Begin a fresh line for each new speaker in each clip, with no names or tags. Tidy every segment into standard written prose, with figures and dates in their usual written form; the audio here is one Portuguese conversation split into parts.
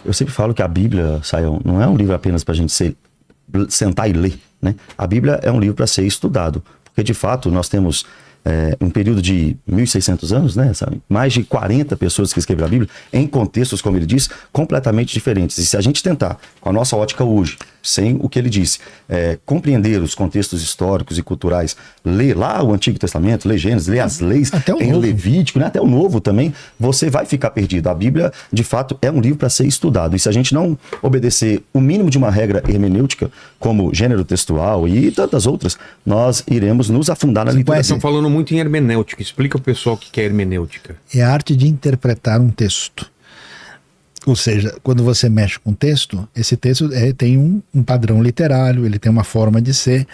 Eu sempre falo que a Bíblia, Sayão, não é um livro apenas para a gente sentar e ler, né? A Bíblia é um livro para ser estudado, porque de fato nós temos um período de 1.600 anos, né? Sabe? Mais de 40 pessoas que escreveram a Bíblia em contextos, como ele diz, completamente diferentes. E se a gente tentar, com a nossa ótica hoje, sem o que ele disse, compreender os contextos históricos e culturais, ler lá o Antigo Testamento, ler Gênesis, ler as leis em Levítico, né? Até o Novo também, você vai ficar perdido. A Bíblia, de fato, é um livro para ser estudado. E se a gente não obedecer o mínimo de uma regra hermenêutica, como gênero textual e tantas outras, nós iremos nos afundar na leitura.
Estão falando muito em hermenêutica. Explica o pessoal o que é hermenêutica.
É a arte de interpretar um texto. Ou seja, quando você mexe com texto, esse texto tem um padrão literário, ele tem uma forma de ser,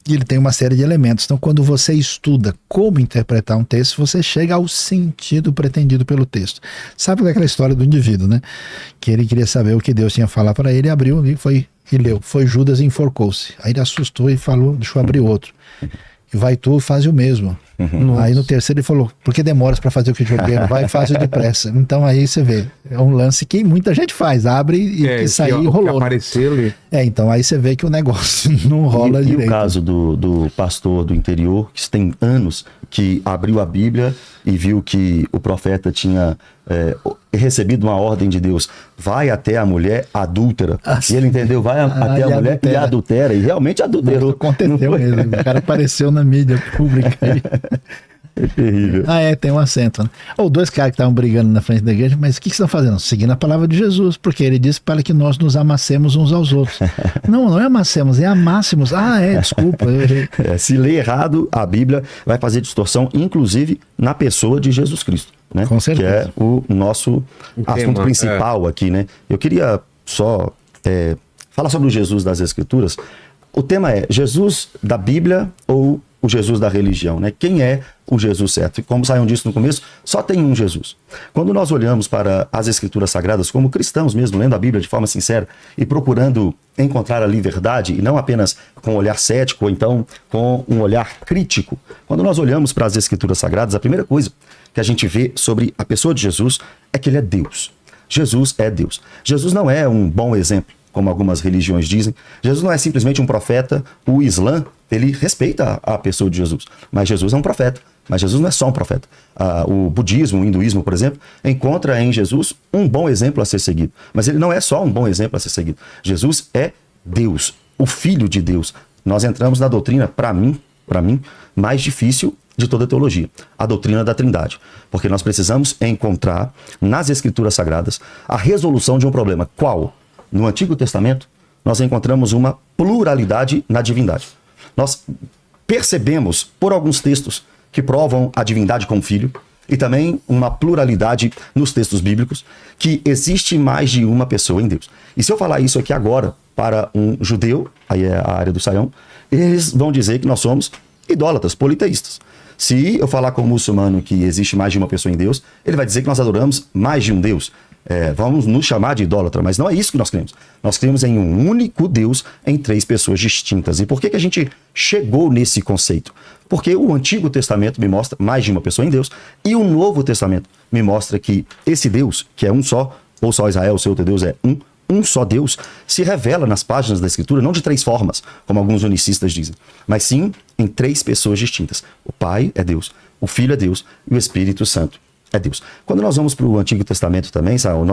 e ele tem uma série de elementos. Então, quando você estuda como interpretar um texto, você chega ao sentido pretendido pelo texto. Sabe aquela história do indivíduo, né? Que ele queria saber o que Deus tinha falado para ele, abriu e leu. Foi Judas e enforcou-se. Aí ele assustou e falou, deixa eu abrir outro. E vai tu, faz o mesmo. Aí no terceiro ele falou, por que demoras para fazer o que te ordeno? Vai, faz depressa. Então aí você vê, é um lance que muita gente faz, abre e sai e rolou.
Apareceu ali.
Então aí você vê que o negócio não rola direito.
E o caso do pastor do interior, que tem anos, que abriu a Bíblia e viu que o profeta tinha recebido uma ordem de Deus, vai até a mulher adúltera. E ele entendeu, vai até a mulher e adultera. E realmente adulterou.
Aconteceu mesmo. O cara apareceu na mídia pública aí.
É terrível.
Tem um acento, né? Ou dois caras que estavam brigando na frente da igreja, mas o que estão fazendo? Seguindo a palavra de Jesus, porque ele disse para que nós nos amassemos uns aos outros. Não é amassemos, é amássemos. Desculpa.
Se ler errado, a Bíblia vai fazer distorção, inclusive na pessoa de Jesus Cristo, né?
Com certeza.
Que é o nosso assunto principal aqui, né? Eu queria só falar sobre o Jesus das Escrituras. O tema é Jesus da Bíblia ou o Jesus da religião, né? Quem é o Jesus certo? E como Sayão disse no começo, só tem um Jesus. Quando nós olhamos para as Escrituras Sagradas, como cristãos mesmo, lendo a Bíblia de forma sincera e procurando encontrar ali verdade, e não apenas com um olhar cético, ou então com um olhar crítico, quando nós olhamos para as Escrituras Sagradas, a primeira coisa que a gente vê sobre a pessoa de Jesus é que ele é Deus. Jesus é Deus. Jesus não é um bom exemplo, como algumas religiões dizem. Jesus não é simplesmente um profeta. O Islã, ele respeita a pessoa de Jesus, mas Jesus é um profeta. Mas Jesus não é só um profeta. O budismo, o hinduísmo, por exemplo, encontra em Jesus um bom exemplo a ser seguido. Mas ele não é só um bom exemplo a ser seguido. Jesus é Deus, o Filho de Deus. Nós entramos na doutrina, para mim, mais difícil de toda a teologia, a doutrina da Trindade. Porque nós precisamos encontrar nas Escrituras Sagradas a resolução de um problema. Qual? No Antigo Testamento, nós encontramos uma pluralidade na divindade. Nós percebemos, por alguns textos, que provam a divindade como filho, e também uma pluralidade nos textos bíblicos, que existe mais de uma pessoa em Deus. E se eu falar isso aqui agora para um judeu, aí é a área do Sayão, eles vão dizer que nós somos idólatras, politeístas. Se eu falar com um muçulmano que existe mais de uma pessoa em Deus, ele vai dizer que nós adoramos mais de um Deus. Vamos nos chamar de idólatra, mas não é isso que nós cremos. Nós cremos em um único Deus em três pessoas distintas. E por que a gente chegou nesse conceito? Porque o Antigo Testamento me mostra mais de uma pessoa em Deus e o Novo Testamento me mostra que esse Deus, que é um só, ou só Israel, o seu outro Deus é um só Deus, se revela nas páginas da Escritura não de três formas, como alguns unicistas dizem, mas sim em três pessoas distintas. O Pai é Deus, o Filho é Deus e o Espírito Santo é Deus. Quando nós vamos para o Antigo Testamento também, Saul,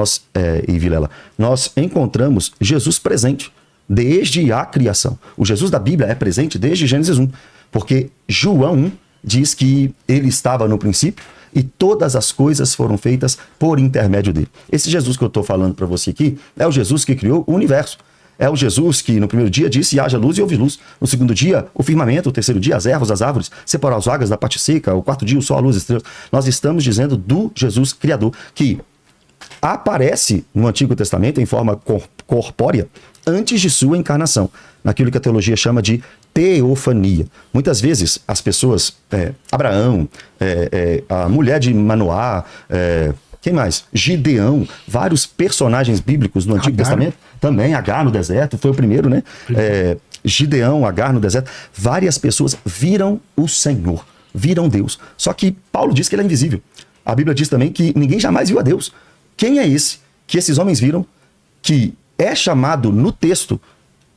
e Vilela, nós encontramos Jesus presente desde a criação. O Jesus da Bíblia é presente desde Gênesis 1, porque João 1 diz que ele estava no princípio e todas as coisas foram feitas por intermédio dele. Esse Jesus que eu estou falando para você aqui é o Jesus que criou o universo. É o Jesus que no primeiro dia disse haja luz e houve luz. No segundo dia, o firmamento. O terceiro dia, as ervas, as árvores. Separou as vagas da parte seca. O quarto dia, o sol, a luz, as estrelas. Nós estamos dizendo do Jesus Criador, que aparece no Antigo Testamento em forma corpórea antes de sua encarnação, naquilo que a teologia chama de teofania. Muitas vezes as pessoas, Abraão, a mulher de Manoá, quem mais? Gideão, vários personagens bíblicos no Antigo Testamento, também Agar no deserto, foi o primeiro, né? Gideão, Agar no deserto, várias pessoas viram o Senhor, viram Deus. Só que Paulo diz que ele é invisível. A Bíblia diz também que ninguém jamais viu a Deus. Quem é esse que esses homens viram que é chamado no texto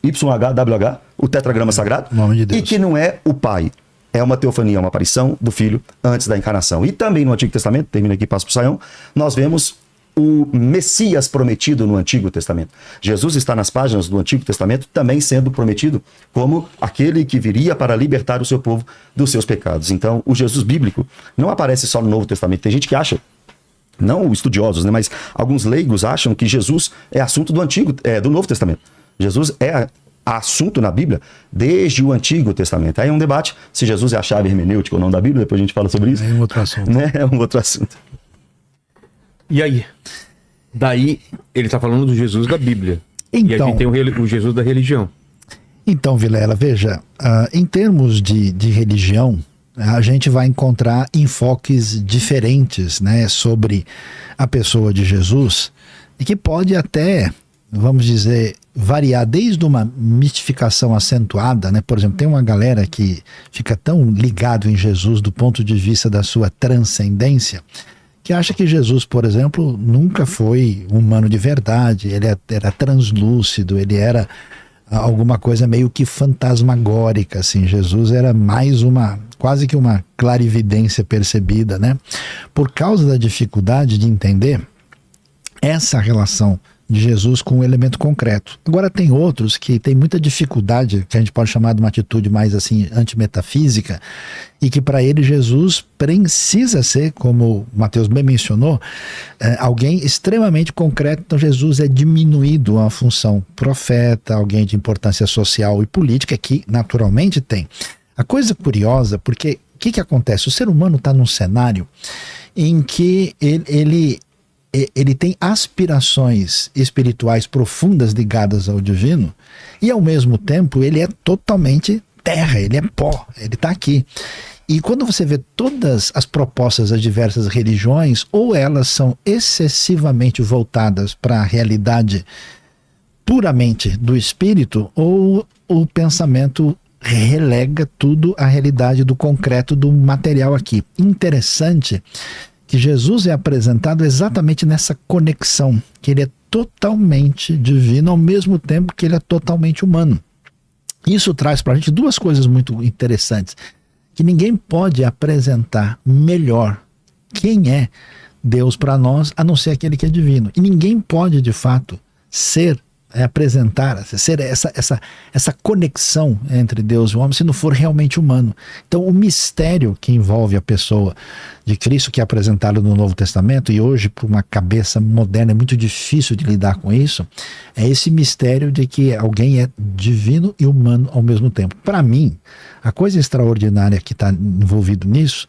YHWH, o tetragrama sagrado,
nome de Deus.
E que não é o Pai. É uma teofania, uma aparição do Filho antes da encarnação. E também no Antigo Testamento, termina aqui, passo para o Saião, nós vemos o Messias prometido no Antigo Testamento. Jesus está nas páginas do Antigo Testamento também sendo prometido como aquele que viria para libertar o seu povo dos seus pecados. Então, o Jesus bíblico não aparece só no Novo Testamento. Tem gente que acha, não estudiosos, né, mas alguns leigos acham que Jesus é assunto do Novo Testamento. Jesus é assunto na Bíblia desde o Antigo Testamento. Aí é um debate se Jesus é a chave hermenêutica ou não da Bíblia, depois a gente fala sobre isso.
É um outro assunto.
Né? É um outro assunto.
E aí? Daí, ele está falando do Jesus da Bíblia.
Então,
e a gente tem o Jesus da religião.
Então, Vilela, veja, em termos de religião, a gente vai encontrar enfoques diferentes, né, sobre a pessoa de Jesus, e que pode até, vamos dizer, variar desde uma mistificação acentuada, né? Por exemplo, tem uma galera que fica tão ligado em Jesus do ponto de vista da sua transcendência, que acha que Jesus, por exemplo, nunca foi humano de verdade, ele era translúcido, ele era alguma coisa meio que fantasmagórica, assim. Jesus era mais quase que uma clarividência percebida, né? Por causa da dificuldade de entender essa relação de Jesus com um elemento concreto. Agora tem outros que têm muita dificuldade, que a gente pode chamar de uma atitude mais assim antimetafísica, e que para ele Jesus precisa ser, como Mateus bem mencionou, alguém extremamente concreto. Então Jesus é diminuído a função profeta, alguém de importância social e política, que naturalmente tem. A coisa curiosa, porque o que acontece? O ser humano está num cenário em que ele tem aspirações espirituais profundas ligadas ao divino, e ao mesmo tempo ele é totalmente terra, ele é pó, ele está aqui. E quando você vê todas as propostas das diversas religiões, ou elas são excessivamente voltadas para a realidade puramente do espírito, ou o pensamento relega tudo à realidade do concreto, do material aqui. Interessante que Jesus é apresentado exatamente nessa conexão, que ele é totalmente divino ao mesmo tempo que ele é totalmente humano. Isso traz para a gente duas coisas muito interessantes, que ninguém pode apresentar melhor quem é Deus para nós, a não ser aquele que é divino. E ninguém pode, de fato, apresentar, ser essa conexão entre Deus e o homem, se não for realmente humano. Então o mistério que envolve a pessoa de Cristo, que é apresentado no Novo Testamento, e hoje para uma cabeça moderna é muito difícil de lidar com isso, é esse mistério de que alguém é divino e humano ao mesmo tempo. Para mim, a coisa extraordinária que está envolvido nisso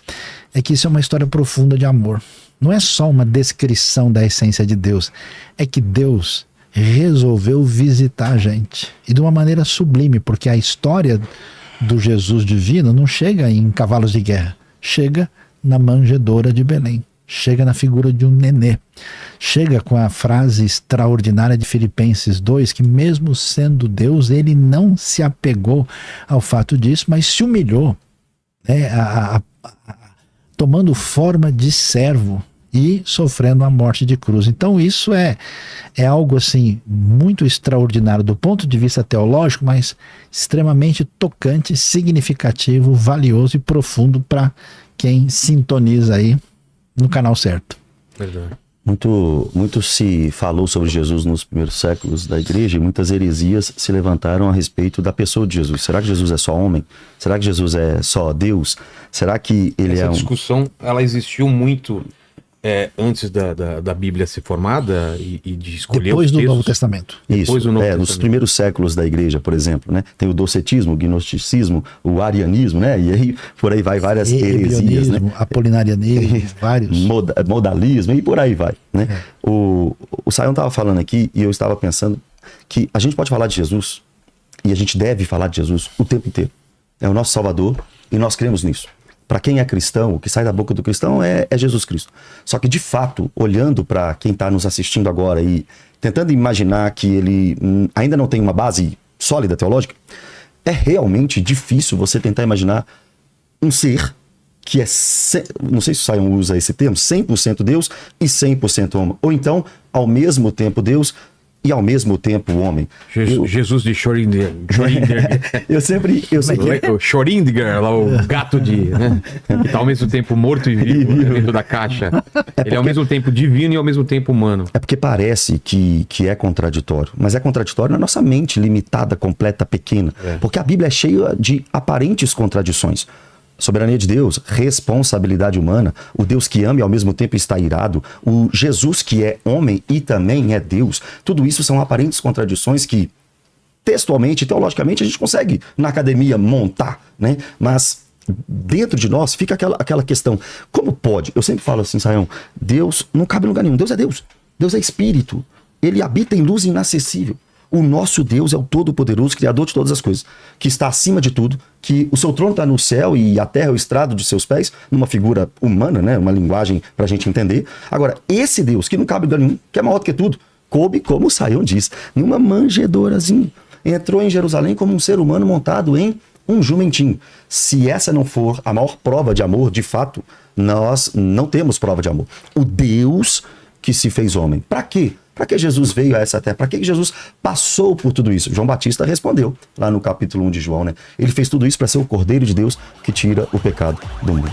é que isso é uma história profunda de amor. Não é só uma descrição da essência de Deus, é que Deus resolveu visitar a gente, e de uma maneira sublime, porque a história do Jesus divino não chega em cavalos de guerra, chega na manjedoura de Belém, chega na figura de um nenê, chega com a frase extraordinária de Filipenses 2, que mesmo sendo Deus, ele não se apegou ao fato disso, mas se humilhou, né, tomando forma de servo e sofrendo a morte de cruz. Então isso é algo assim muito extraordinário do ponto de vista teológico, mas extremamente tocante, significativo, valioso e profundo para quem sintoniza aí no canal certo.
Verdade.
Muito se falou sobre Jesus nos primeiros séculos da igreja, e muitas heresias se levantaram a respeito da pessoa de Jesus. Será que Jesus é só homem? Será que Jesus é só Deus? Será que ele
Essa discussão, ela existiu muito antes da Bíblia ser formada e de escolher
depois
os
do
textos.
Novo Testamento.
Isso,
Depois do Novo
nos
Testamento.
primeiros séculos da igreja, por exemplo, né? Tem o docetismo, o gnosticismo, o arianismo, né? E aí por aí vai várias heresias, né?
Apolinarianismo, vários.
Modalismo e por aí vai, né? O Saião estava falando aqui e eu estava pensando que a gente pode falar de Jesus, e a gente deve falar de Jesus o tempo inteiro. É o nosso Salvador e nós cremos nisso. Para quem é cristão, o que sai da boca do cristão é Jesus Cristo. Só que, de fato, olhando para quem está nos assistindo agora e tentando imaginar que ele ainda não tem uma base sólida teológica, é realmente difícil você tentar imaginar um ser que é, não sei se o Saião usa esse termo, 100% Deus e 100% homem. Ou então, ao mesmo tempo Deus e ao mesmo tempo homem.
Jesus de Schrödinger.
Eu sei que...
O Schrödinger, lá o gato né? Que tá ao mesmo tempo morto e vivo, né? Dentro da caixa. Ele é ao mesmo tempo divino e ao mesmo tempo humano.
É porque parece que é contraditório, mas é contraditório na nossa mente limitada, completa, pequena. Porque a Bíblia é cheia de aparentes contradições. Soberania de Deus, responsabilidade humana, o Deus que ama e ao mesmo tempo está irado, o Jesus que é homem e também é Deus. Tudo isso são aparentes contradições que, textualmente, teologicamente, a gente consegue na academia montar, né? Mas dentro de nós fica aquela questão, como pode? Eu sempre falo assim, Sayão, Deus não cabe em lugar nenhum, Deus é Deus. Deus é espírito, ele habita em luz inacessível. O nosso Deus é o Todo-Poderoso, Criador de todas as coisas, que está acima de tudo, que o seu trono está no céu e a terra é o estrado de seus pés, numa figura humana, né? Uma linguagem para a gente entender. Agora, esse Deus, que não cabe em lugar nenhum, que é maior do que tudo, coube, como o Sayão diz, numa manjedourazinha. Entrou em Jerusalém como um ser humano montado em um jumentinho. Se essa não for a maior prova de amor, de fato, nós não temos prova de amor. O Deus que se fez homem. Para quê? Para que Jesus veio a essa terra? Para que Jesus passou por tudo isso? João Batista respondeu lá no capítulo 1 de João, né? Ele fez tudo isso para ser o Cordeiro de Deus que tira o pecado do mundo.